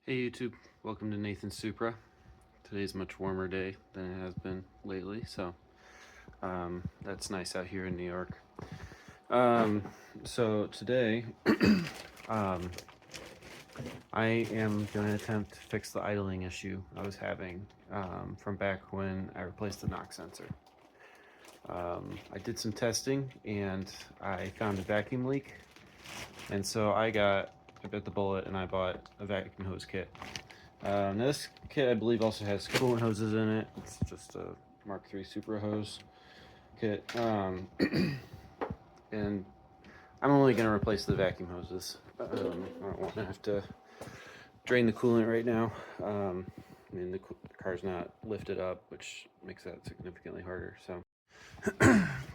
Hey YouTube, welcome to Nathan's Supra. Today's a much warmer day than it has been lately, so that's nice out here in New York. So today I am going to attempt to fix the idling issue I was having from back when I replaced the knock sensor. I did some testing and I found a vacuum leak, and so I bit the bullet and I bought a vacuum hose kit. Now this kit I believe also has coolant hoses in it. It's just a Mk3 Supra hose kit. And I'm only going to replace the vacuum hoses. I don't want to have to drain the coolant right now. The car's not lifted up, which makes that significantly harder. So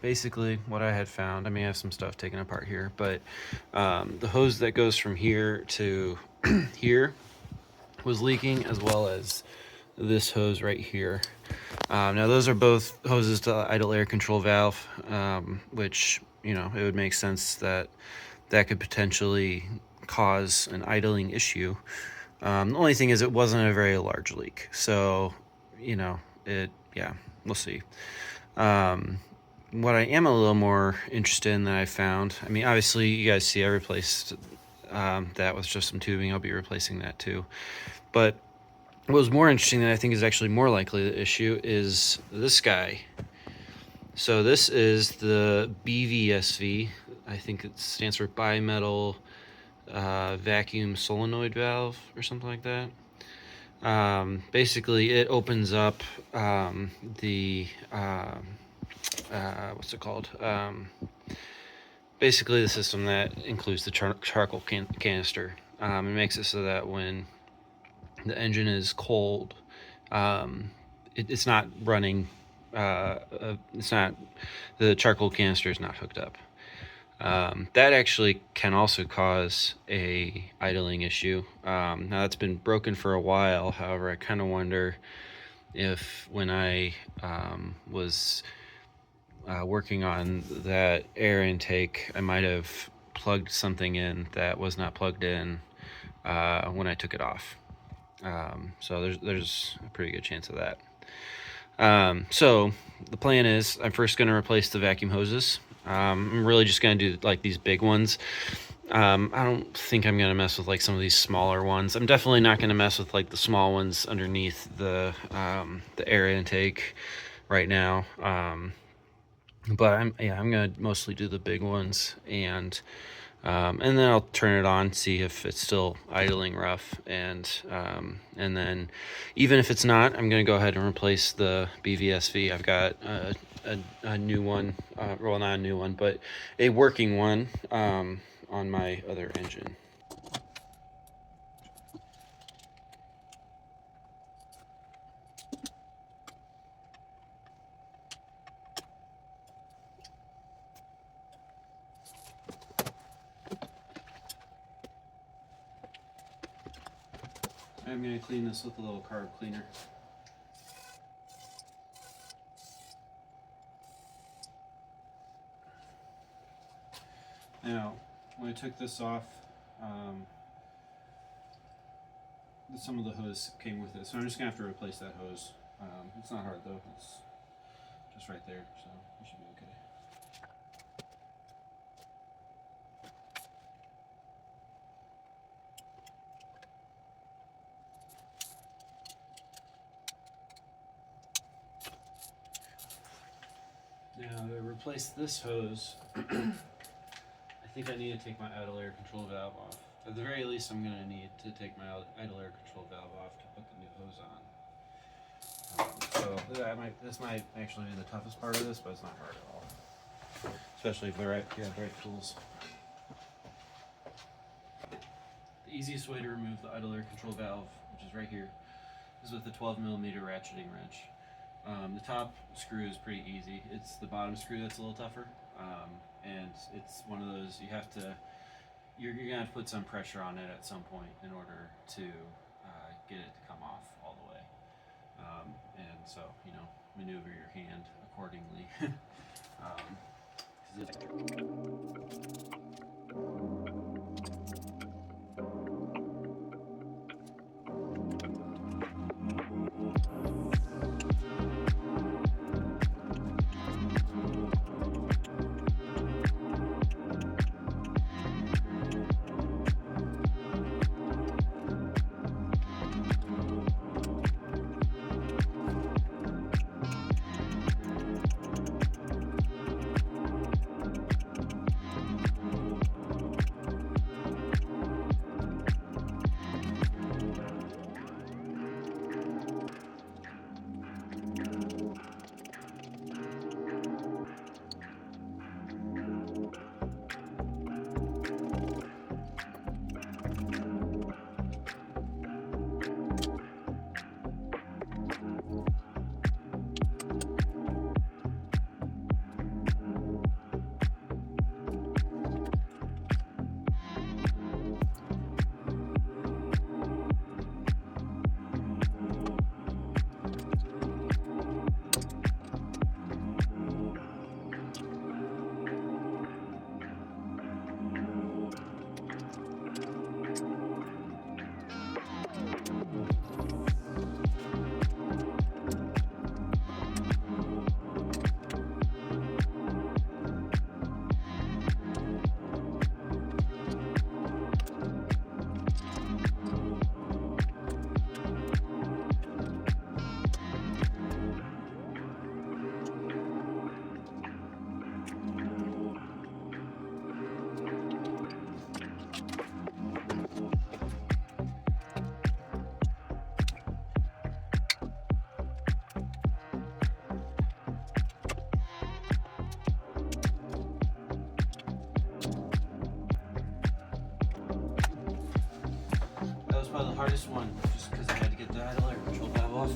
basically what I had found, I may have some stuff taken apart here, but the hose that goes from here to here was leaking, as well as this hose right here. Now those are both hoses to idle air control valve, which, you know, it would make sense that could potentially cause an idling issue. The only thing is it wasn't a very large leak, so, you know, we'll see. What I am a little more interested in that I found, I mean, obviously you guys see I replaced that with just some tubing. I'll be replacing that too. But what was more interesting, that I think is actually more likely the issue, is this guy. So this is the BVSV. I think it stands for bimetal vacuum solenoid valve or something like that. Basically, it opens up what's it called? Basically, the system that includes the charcoal canister. It makes it so that when the engine is cold, it's not running. It's not, the charcoal canister is not hooked up. That actually can also cause a idling issue. Now that's been broken for a while. However, I kind of wonder if when I was working on that air intake, I might have plugged something in that was not plugged in when I took it off. So there's a pretty good chance of that. So the plan is I'm first going to replace the vacuum hoses. I'm really just going to do like these big ones. I don't think I'm going to mess with like some of these smaller ones. I'm definitely not going to mess with like the small ones underneath the air intake right now. But I'm going to mostly do the big ones, and then I'll turn it on, see if it's still idling rough, and then even if it's not, I'm going to go ahead and replace the BVSV. I've got a new one, well, not a new one, but a working one on my other engine. I'm going to clean this with a little carb cleaner. Now, when I took this off, some of the hose came with it, so I'm just going to have to replace that hose. It's not hard though, it's just right there, so it should be okay. Now, to replace this hose, I think I need to take my idle air control valve off. At the very least, I'm going to need to take my idle air control valve off to put the new hose on. So this might actually be the toughest part of this, but it's not hard at all. Especially if you have the right tools. The easiest way to remove the idle air control valve, which is right here, is with a 12mm ratcheting wrench. The top screw is pretty easy. It's the bottom screw that's a little tougher, and it's one of those you're gonna have to put some pressure on it at some point in order to get it to come off all the way. And so, you know, maneuver your hand accordingly. hardest one, just because I had to get the idler control valve off.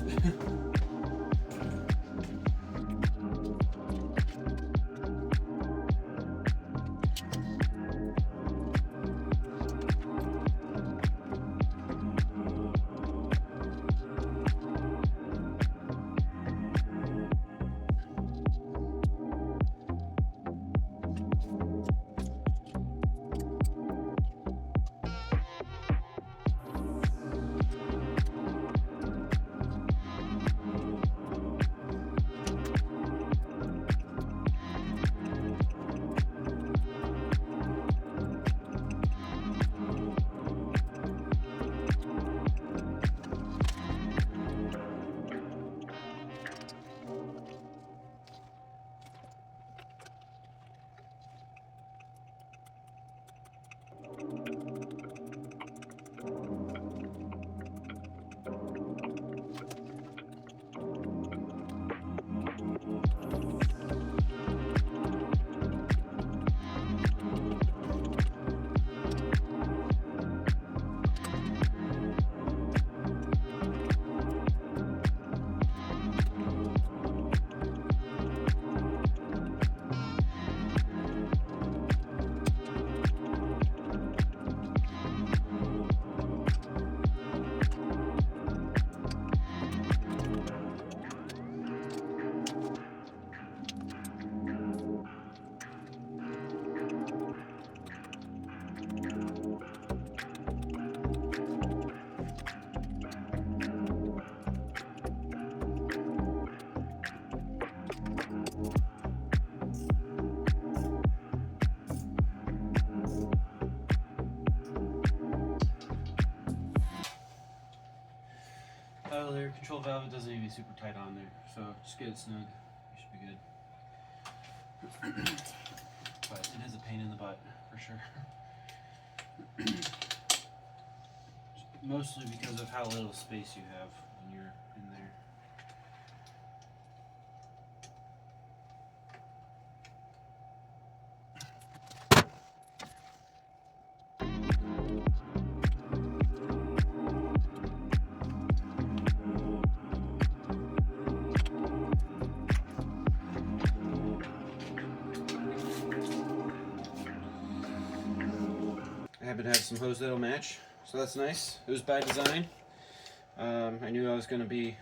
Idler control valve doesn't need to be super tight on there, so just get it snug. You should be good. But it is a pain in the butt, for sure. Mostly because of how little space you have when you're in there. I happen to have some hose that'll match, so that's nice. It was by design. I knew I was going to be,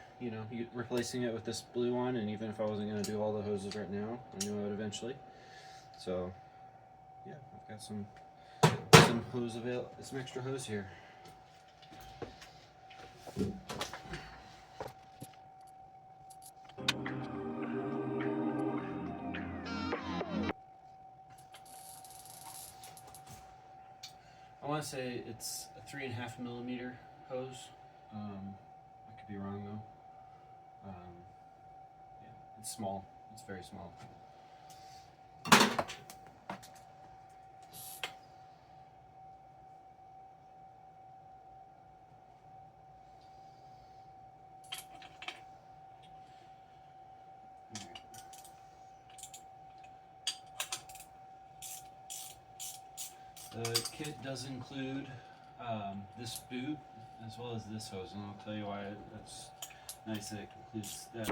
replacing it with this blue one, and even if I wasn't going to do all the hoses right now, I knew I would eventually. So, yeah, I've got some hose some extra hose here. I want to say it's a 3.5 millimeter hose. I could be wrong though. Yeah, it's small. It's very small. The kit does include this boot as well as this hose, and I'll tell you why that's nice that it includes that.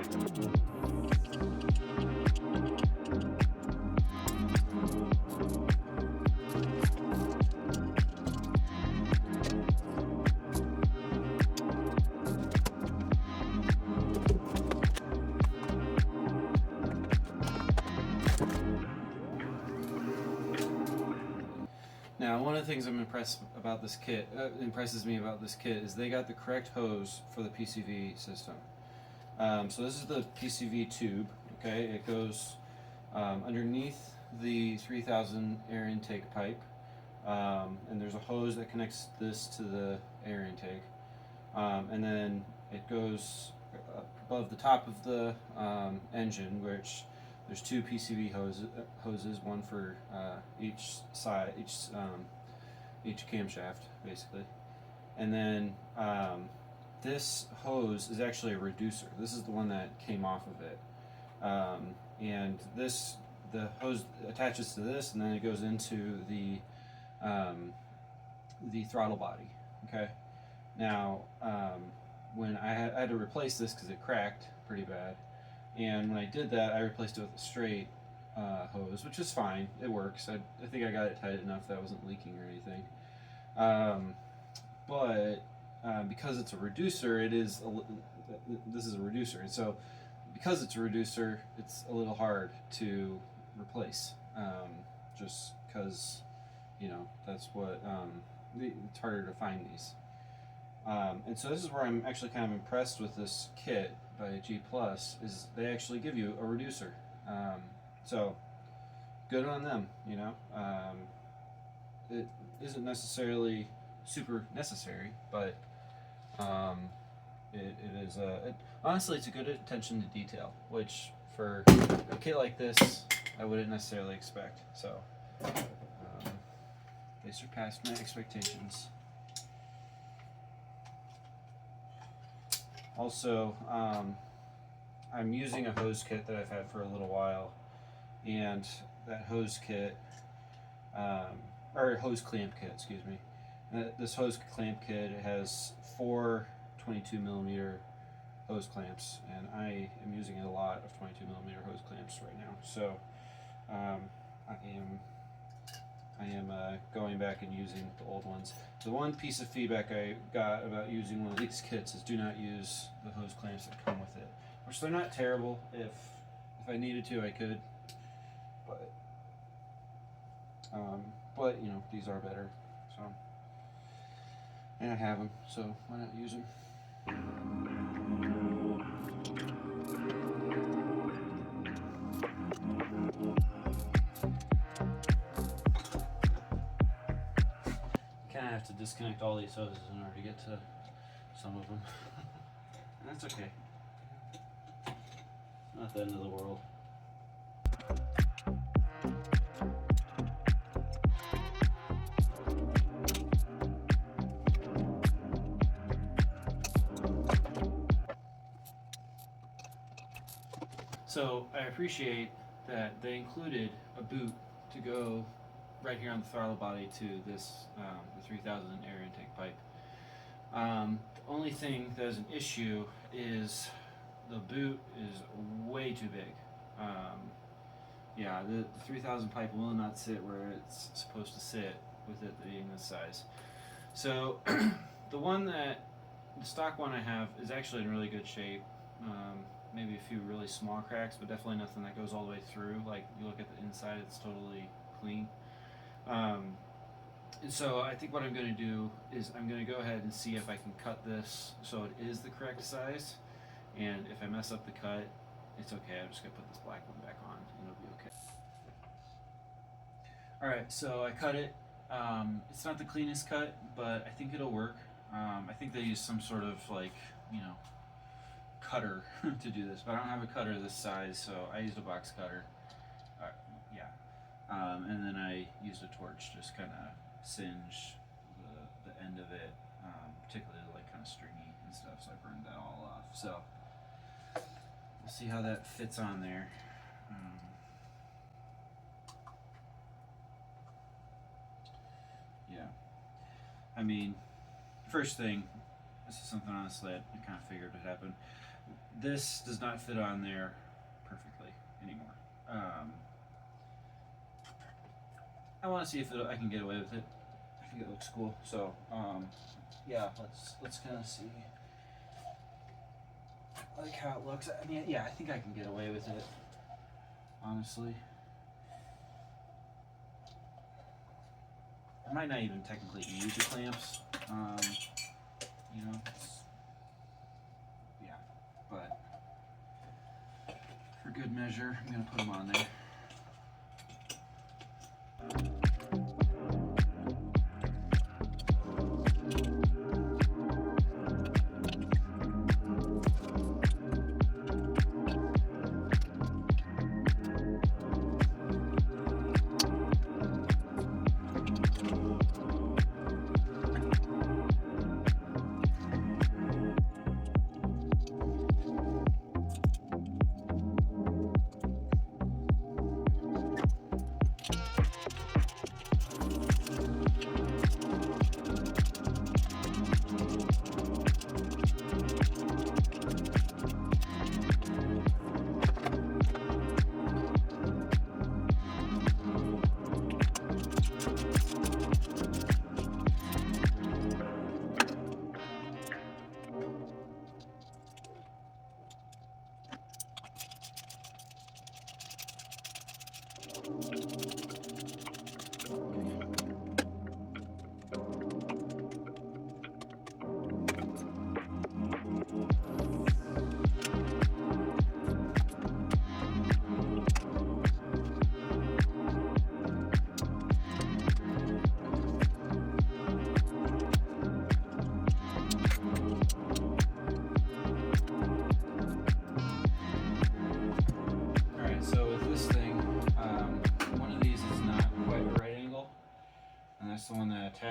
Now, one of the things I'm impressed about this kit, impresses me about this kit, is they got the correct hose for the PCV system. So this is the PCV tube. Okay, it goes underneath the 3000 air intake pipe, and there's a hose that connects this to the air intake, and then it goes above the top of the engine, which there's two PCV hoses, one for each side, each camshaft, basically. And then this hose is actually a reducer. This is the one that came off of it, and the hose attaches to this, and then it goes into the throttle body. Okay. Now, when I had to replace this because it cracked pretty bad, and when I did that, I replaced it with a straight hose, which is fine. It works. I think I got it tight enough that I wasn't leaking or anything. But because it's a reducer, this is a reducer, and so because it's a reducer, it's a little hard to replace. Just because, that's what it's harder to find these. And so this is where I'm actually kind of impressed with this kit by G Plus, is they actually give you a reducer. So good on them. It isn't necessarily super necessary, but it is honestly, it's a good attention to detail, which for a kit like this I wouldn't necessarily expect. So they surpassed my expectations. Also, I'm using a hose kit that I've had for a little while, and that hose kit, or hose clamp kit, excuse me. This hose clamp kit, it has 4 22mm hose clamps, and I am using a lot of 22mm hose clamps right now. So I am going back and using the old ones. The one piece of feedback I got about using one of these kits is do not use the hose clamps that come with it. Which they're not terrible. If I needed to, I could. But these are better. So, and I have them. So why not use them? Kind of have to disconnect all these hoses in order to get to some of them. And that's okay. Not the end of the world. So I appreciate that they included a boot to go right here on the throttle body to this the 3000 air intake pipe. The only thing that is an issue is the boot is way too big. Yeah, the 3000 pipe will not sit where it's supposed to sit with it being this size. So the stock one I have is actually in really good shape. Maybe a few really small cracks, but definitely nothing that goes all the way through. Like, you look at the inside, it's totally clean. And so I think what I'm going to do is I'm going to go ahead and see if I can cut this so it is the correct size. And if I mess up the cut, it's okay. I'm just going to put this black one back on and it'll be okay. Alright, so I cut it. It's not the cleanest cut, but I think it'll work. I think they use some sort of cutter to do this, but I don't have a cutter this size, so I used a box cutter. And then I used a torch, just kind of singe the end of it, particularly kind of stringy and stuff, so I burned that all off. So we'll see how that fits on there. Yeah, I mean, first thing, this is something honestly I kind of figured would happen. This does not fit on there perfectly anymore. I want to see if I can get away with it. I think it looks cool. So, yeah, let's kind of see like how it looks. I mean, yeah, I think I can get away with it. Honestly, I might not even technically use the clamps. Yeah, but for good measure, I'm gonna put them on there.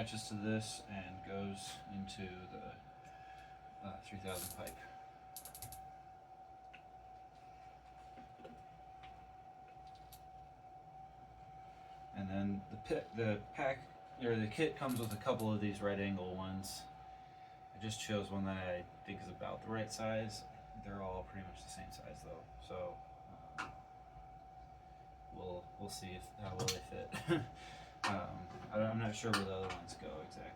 attaches to this and goes into the 3000 pipe. And then the kit comes with a couple of these right angle ones. I just chose one that I think is about the right size. They're all pretty much the same size though, so we'll see how well they fit. I'm not sure where the other ones go exactly.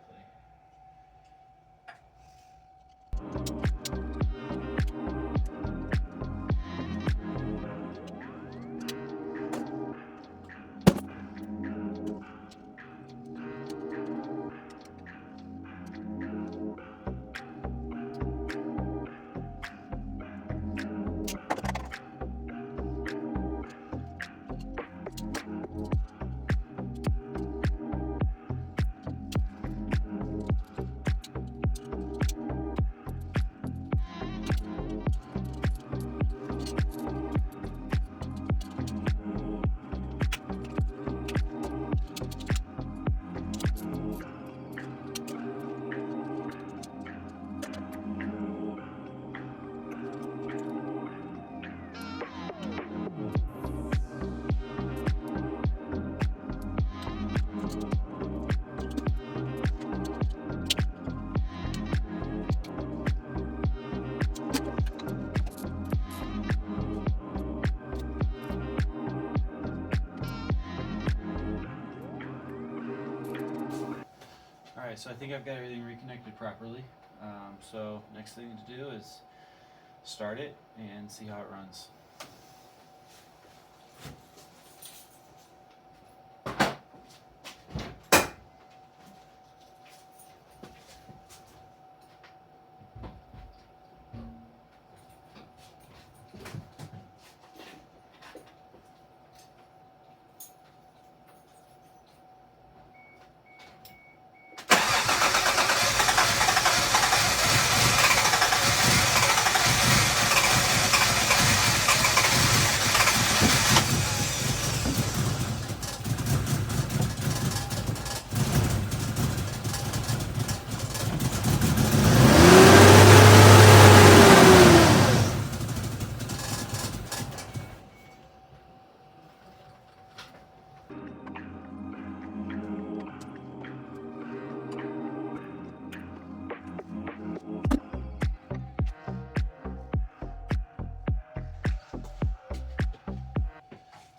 Alright, so I think I've got everything reconnected properly. So next thing to do is start it and see how it runs.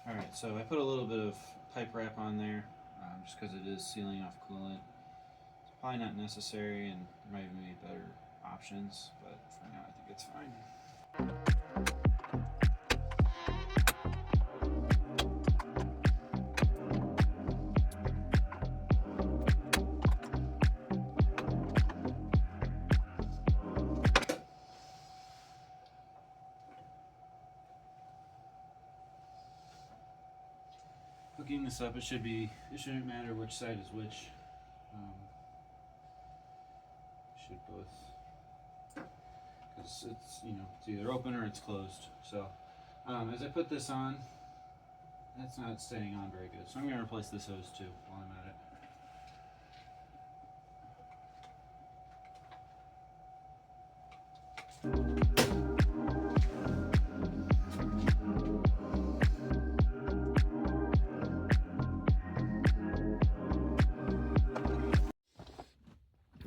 Alright, so I put a little bit of pipe wrap on there, just because it is sealing off coolant. It's probably not necessary, and there might even be better options, but for now I think it's fine. Hooking this up, it shouldn't matter which side is which. Should both, because it's either open or it's closed. So as I put this on, that's not staying on very good. So I'm going to replace this hose too while I'm at it.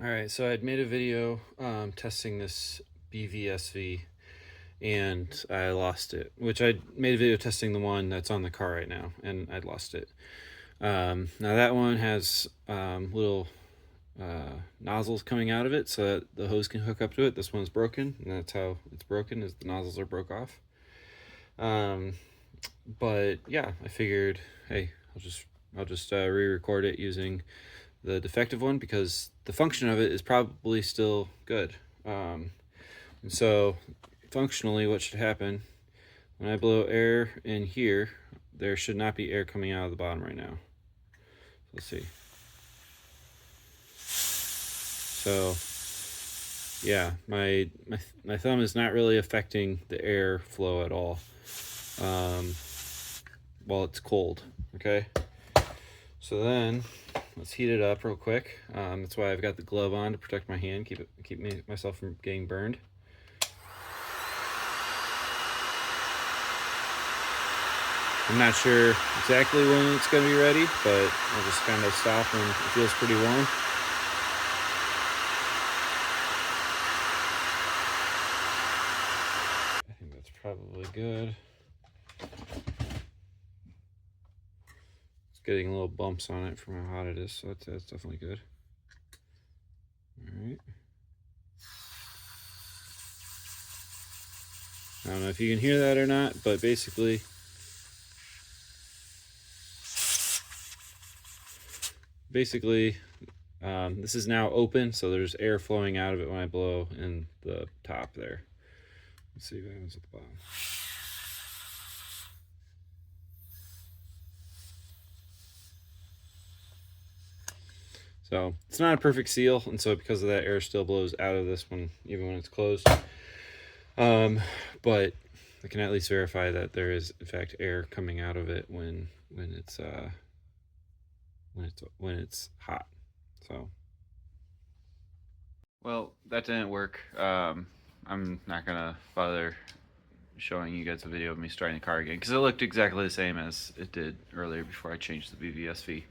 Alright, so I'd made a video testing this BVSV and I lost it, which I made a video testing the one that's on the car right now and I'd lost it. Now that one has little nozzles coming out of it so that the hose can hook up to it. This one's broken, and that's how it's broken, is the nozzles are broke off. But yeah, I figured, hey, I'll just re-record it using the defective one because the function of it is probably still good. And so functionally what should happen when I blow air in here, there should not be air coming out of the bottom right now. Let's see. So yeah, my thumb is not really affecting the air flow at all while it's cold. Okay, so then let's heat it up real quick. That's why I've got the glove on, to protect my hand, keep myself from getting burned. I'm not sure exactly when it's going to be ready, but I'll just kind of stop when it feels pretty warm. I think that's probably good. It's getting little bumps on it from how hot it is, so that's definitely good. All right. I don't know if you can hear that or not, but basically this is now open, so there's air flowing out of it when I blow in the top there. Let's see what happens at the bottom. So it's not a perfect seal, and so because of that, air still blows out of this one even when it's closed. But I can at least verify that there is in fact air coming out of it when it's hot. So, well, that didn't work. I'm not gonna bother showing you guys a video of me starting the car again, because it looked exactly the same as it did earlier before I changed the BVSV.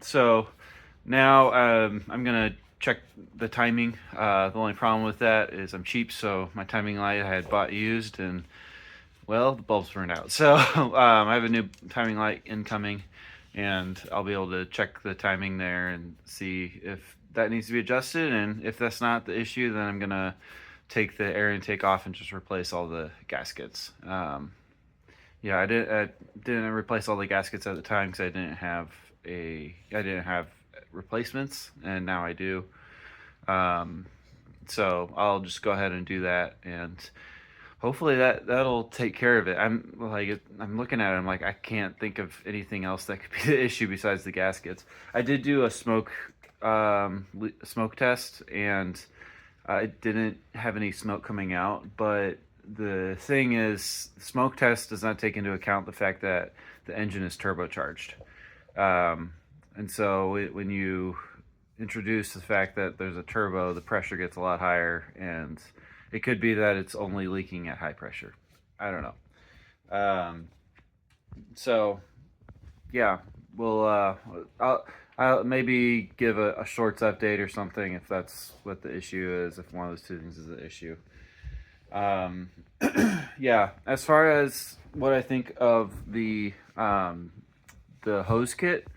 So now I'm gonna check the timing. The only problem with that is I'm cheap, so my timing light I had bought used, and well, the bulbs burned out. So I have a new timing light incoming, and I'll be able to check the timing there and see if that needs to be adjusted, and if that's not the issue, then I'm gonna take the air intake off and just replace all the gaskets. Yeah, I didn't replace all the gaskets at the time because I didn't have replacements, and now I do. So I'll just go ahead and do that, and hopefully that'll take care of it. I'm looking at it, I'm like, I can't think of anything else that could be the issue besides the gaskets. I did do a smoke test, and I didn't have any smoke coming out, but the thing is, smoke test does not take into account the fact that the engine is turbocharged. And so when you introduce the fact that there's a turbo, the pressure gets a lot higher, and it could be that it's only leaking at high pressure. I don't know. So yeah, I'll maybe give a shorts update or something if that's what the issue is, if one of those two things is the issue. Yeah, as far as what I think of the hose kit,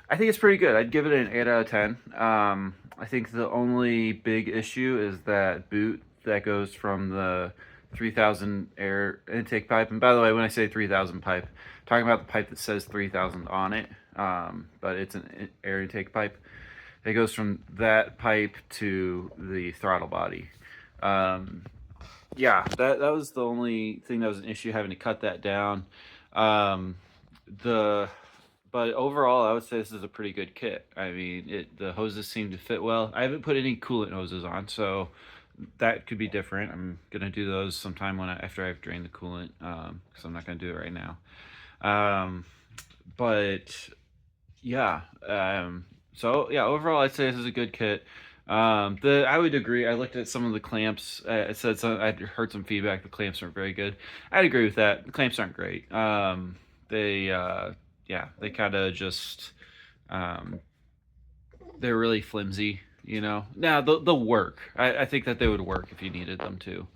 I think it's pretty good. I'd give it an 8 out of 10. I think the only big issue is that boot that goes from the 3000 air intake pipe. And by the way, when I say 3000 pipe, I'm talking about the pipe that says 3000 on it, but it's an air intake pipe. It goes from that pipe to the throttle body. Yeah, that was the only thing that was an issue, having to cut that down. But overall, I would say this is a pretty good kit. I mean, the hoses seem to fit well. I haven't put any coolant hoses on, so that could be different. I'm gonna do those sometime after I've drained the coolant, because I'm not gonna do it right now. But yeah, so yeah, overall, I'd say this is a good kit. I would agree. I looked at some of the clamps. It said I'd heard some feedback. The clamps aren't very good. I'd agree with that. The clamps aren't great. They kind of just, they're really flimsy, you know. Now they'll work. I think that they would work if you needed them to.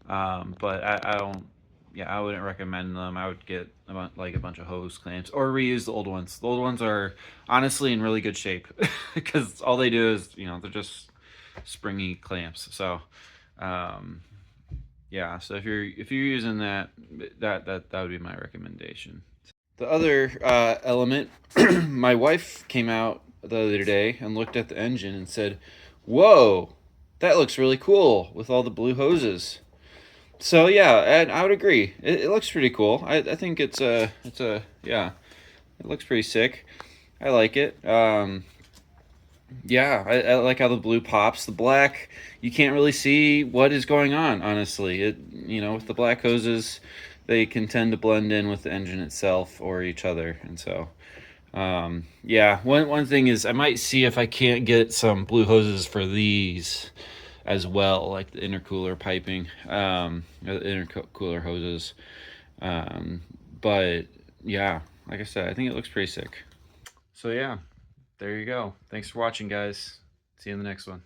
But I don't. Yeah, I wouldn't recommend them. I would get a bunch of hose clamps or reuse the old ones. The old ones are honestly in really good shape because all they do is, they're just springy clamps. So, yeah. So if you're using that would be my recommendation. The other element, my wife came out the other day and looked at the engine and said, "Whoa, that looks really cool with all the blue hoses." So yeah, and I would agree. It looks pretty cool. I think it looks pretty sick. I like it. Yeah, I like how the blue pops. The black, you can't really see what is going on, honestly. With the black hoses, they can tend to blend in with the engine itself or each other, and so Yeah, one thing is I might see if I can't get some blue hoses for these as well, like the intercooler piping, the intercooler hoses. Um, but yeah, like I said, I think it looks pretty sick. So yeah, there you go. Thanks for watching, guys. See you in the next one.